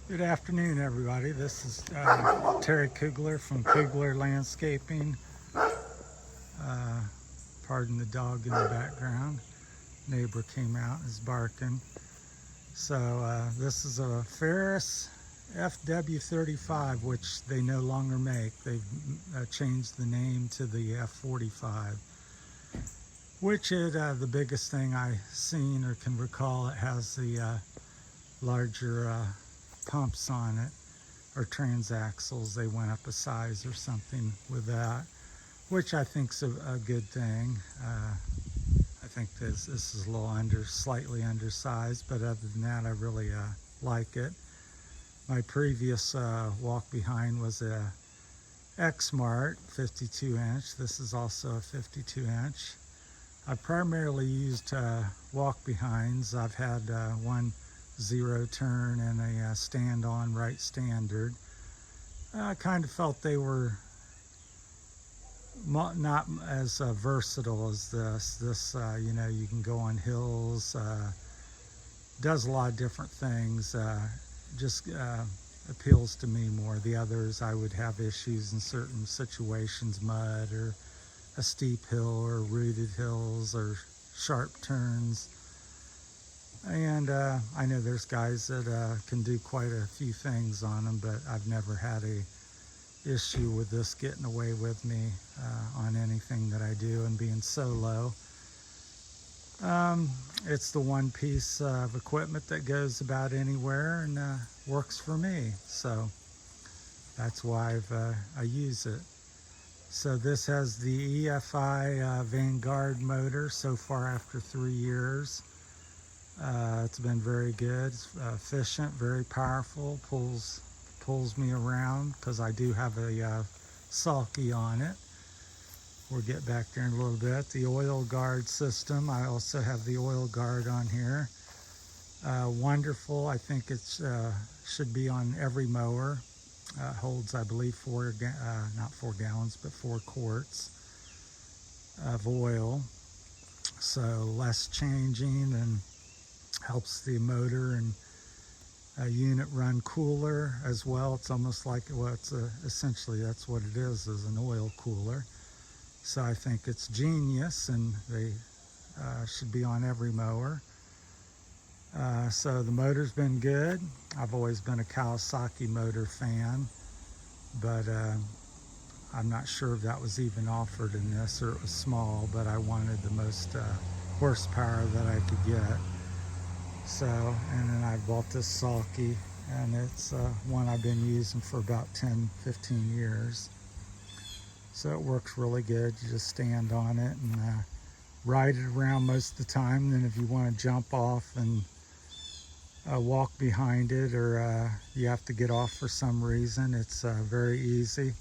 Good afternoon, everybody. This is Terry Kugler from Kugler Landscaping. Uh, Pardon the dog in the background. Neighbor came out and is barking. So this is a Ferris FW35, which they no longer make. They've changed the name to the F45, which is the biggest thing I've seen or can recall. It has the larger pumps on it, or transaxles. They went up a size or something with that, which I think's a good thing. I think this is a little slightly undersized, but other than that, I really like it. My previous walk behind was a X-Mart 52 inch. This is also a 52 inch. I primarily used walk behinds. I've had one zero turn and a stand-on right standard. I kind of felt they were not as versatile as this. You know, you can go on hills, does a lot of different things. Just appeals to me more. The others, I would have issues in certain situations, mud or a steep hill or rooted hills or sharp turns. And I know there's guys that can do quite a few things on them, but I've never had a issue with this getting away with me on anything that I do, and being so low. It's the one piece of equipment that goes about anywhere and works for me, so that's why I use it. So this has the EFI Vanguard motor so far after 3 years. It's been very good. It's efficient, very powerful, pulls me around because I do have a sulky on it. We'll get back there in a little bit. The oil guard system, I also have the oil guard on here. Wonderful. I think it should be on every mower. Holds, I believe, not 4 gallons, but 4 quarts of oil. So less changing, and helps the motor and unit run cooler as well. It's almost like, well, it's essentially that's what it is an oil cooler. So I think it's genius, and they should be on every mower. So the motor's been good. I've always been a Kawasaki motor fan, but I'm not sure if that was even offered in this, or it was small, but I wanted the most horsepower that I could get. So, and then I bought this sulky, and it's one I've been using for about 10-15 years. So it works really good. You just stand on it and ride it around most of the time. Then if you want to jump off and walk behind it, or you have to get off for some reason, it's very easy.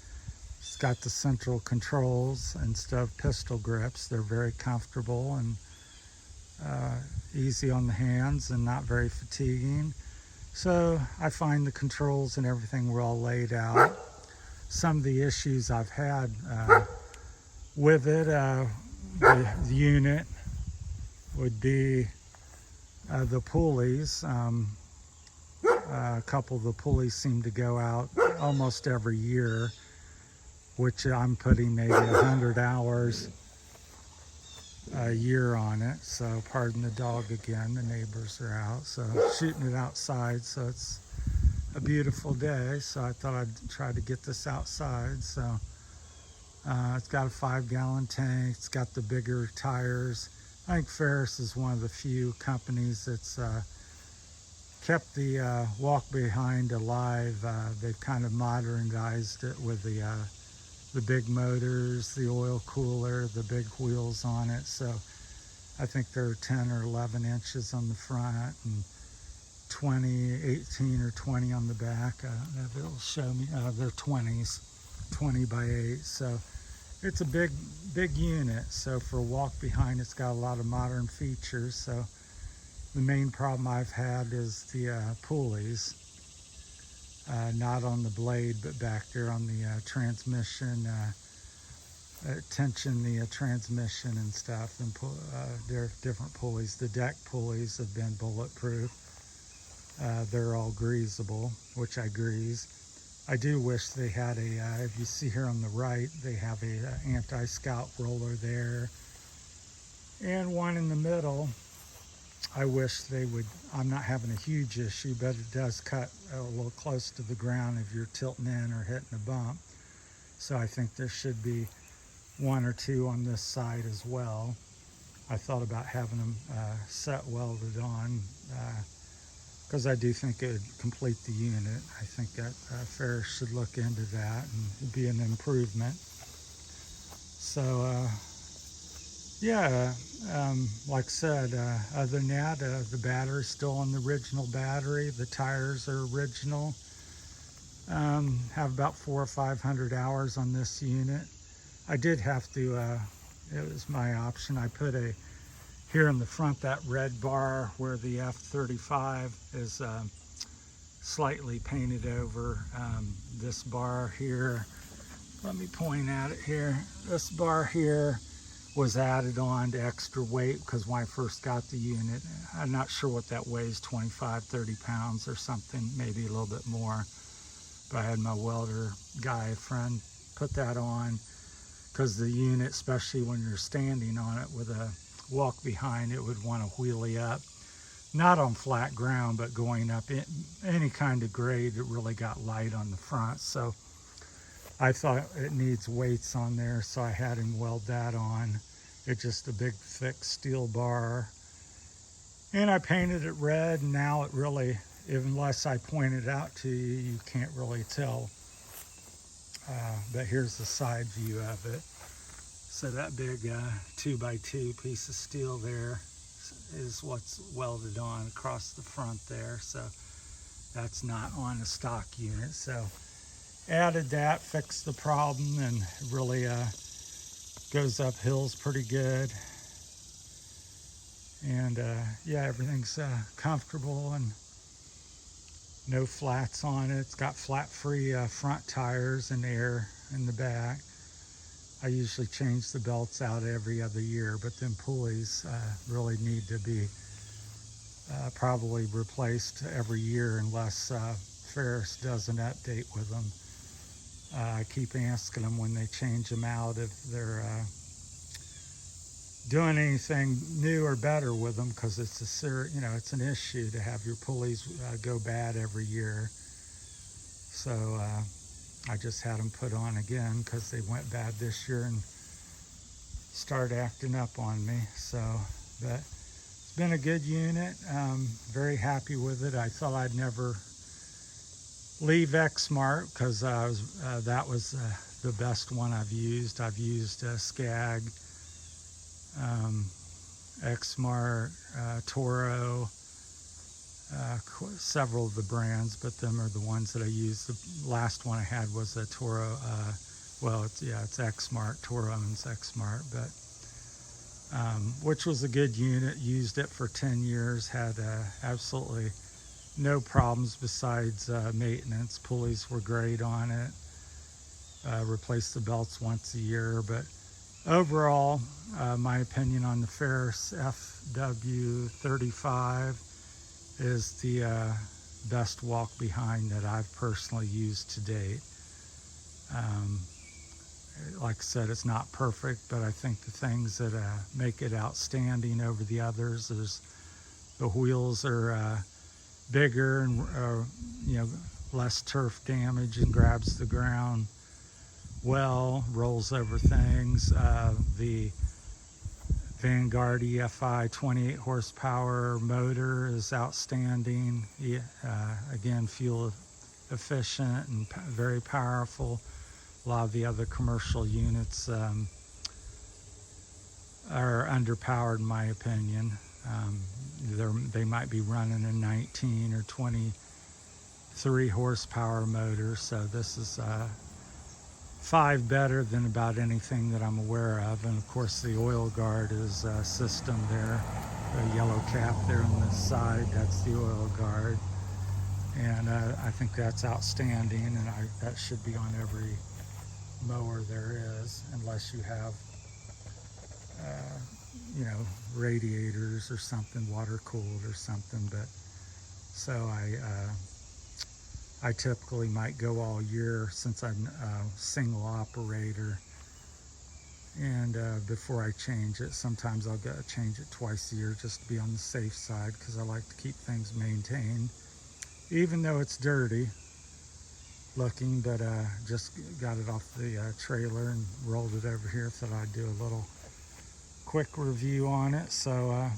It's got the central controls instead of pistol grips. They're very comfortable and easy on the hands and not very fatiguing. So I find the controls and everything were all laid out. Some of the issues I've had with it, the unit, would be the pulleys. A couple of the pulleys seem to go out almost every year, which I'm putting maybe 100 hours a year on it. So pardon the dog again, the neighbors are out, so shooting it outside. So it's a beautiful day, so I thought I'd try to get this outside. So it's got a 5-gallon tank. It's got the bigger tires. I think Ferris is one of the few companies that's kept the walk behind alive. They've kind of modernized it with the big motors, the oil cooler, the big wheels on it. So I think they're 10 or 11 inches on the front, and 18 or 20 on the back. It'll show me, they're 20s, 20 by 8. So it's a big unit. So for a walk behind, it's got a lot of modern features. So the main problem I've had is the pulleys. Not on the blade, but back there on the transmission, tension the transmission and stuff. And there are different pulleys. The deck pulleys have been bulletproof. they're all greasable, which I grease. I do wish they had a, if you see here on the right, they have a anti-scalp roller there and one in the middle. I wish they would, I'm not having a huge issue, but it does cut a little close to the ground if you're tilting in or hitting a bump. So I think there should be one or two on this side as well. I thought about having them set welded on because I do think it would complete the unit. I think that Ferris should look into that and it'd be an improvement. So yeah, like I said, other than that, the battery's still on the original battery. The tires are original. Have about 400 or 500 hours on this unit. I did have to, it was my option. I put here in the front, that red bar where the F35 is slightly painted over. This bar here, let me point at it here. This bar here was added on to extra weight because when I first got the unit, I'm not sure what that weighs, 25, 30 pounds or something, maybe a little bit more. But I had my welder guy friend put that on because the unit, especially when you're standing on it with a walk behind, it would want to wheelie up. Not on flat ground, but going up in any kind of grade, it really got light on the front. So I thought it needs weights on there, so I had him weld that on. It's just a big thick steel bar. And I painted it red, and now it really, unless I point it out to you, you can't really tell. But here's the side view of it. So that big 2x2 piece of steel there is what's welded on across the front there. So that's not on a stock unit. So added that, fixed the problem, and really goes up hills pretty good. And yeah, everything's comfortable and no flats on it. It's got flat-free front tires and air in the back. I usually change the belts out every other year, but them pulleys really need to be probably replaced every year unless Ferris does an update with them. I keep asking them when they change them out if they're doing anything new or better with them, because it's it's an issue to have your pulleys go bad every year. So I just had them put on again because they went bad this year and started acting up on me. So, but it's been a good unit. Very happy with it. I thought I'd never leave Exmart because that was the best one I've used. I've used Skag, Exmart, Toro, several of the brands, but them are the ones that I use. The last one I had was a Toro. Well, it's Exmart. Toro owns Exmart, but which was a good unit. Used it for 10 years. Had absolutely no problems besides maintenance. Pulleys were great on it. Replaced the belts once a year, but overall, my opinion on the Ferris FW35 is the best walk behind that I've personally used to date. Like I said, it's not perfect, but I think the things that make it outstanding over the others is the wheels are bigger and less turf damage and grabs the ground well, rolls over things. The Vanguard EFI 28 horsepower motor is outstanding. Again, fuel efficient and very powerful. A lot of the other commercial units are underpowered in my opinion. They might be running a 19 or 23 horsepower motor, so this is 5 better than about anything that I'm aware of. And of course the oil guard is system there, the yellow cap there on the side, that's the oil guard. And I think that's outstanding, and that should be on every mower there is, unless you have radiators or something, water cooled or something. But So I typically might go all year since I'm a single operator. And before I change it, sometimes I'll change it twice a year just to be on the safe side, because I like to keep things maintained, even though it's dirty looking. But just got it off the trailer and rolled it over here. Thought I'd do a little quick review on it. So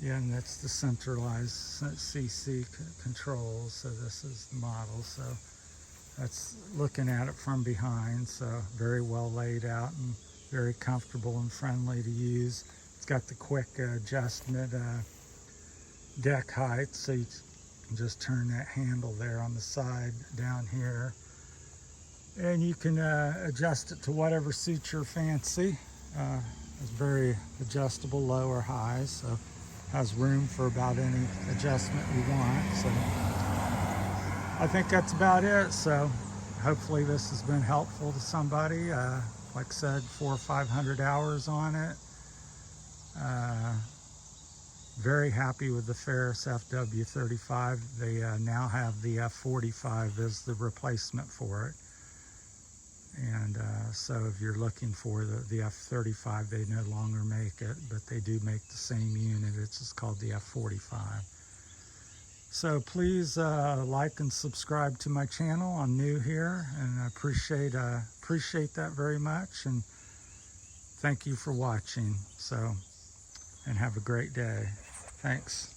yeah, and that's the centralized CC controls. So this is the model. So that's looking at it from behind. So very well laid out and very comfortable and friendly to use. It's got the quick adjustment deck height, so you can just turn that handle there on the side down here, and you can adjust it to whatever suits your fancy. It's very adjustable, low or high, so has room for about any adjustment you want. So I think that's about it. So hopefully this has been helpful to somebody. Like I said, 400 or 500 hours on it. Very happy with the Ferris FW35. They now have the F45 as the replacement for it. And so if you're looking for the F35, they no longer make it, but they do make the same unit. It's just called the F45. So please like and subscribe to my channel. I'm new here, and I appreciate that very much. And thank you for watching. So, and have a great day. Thanks.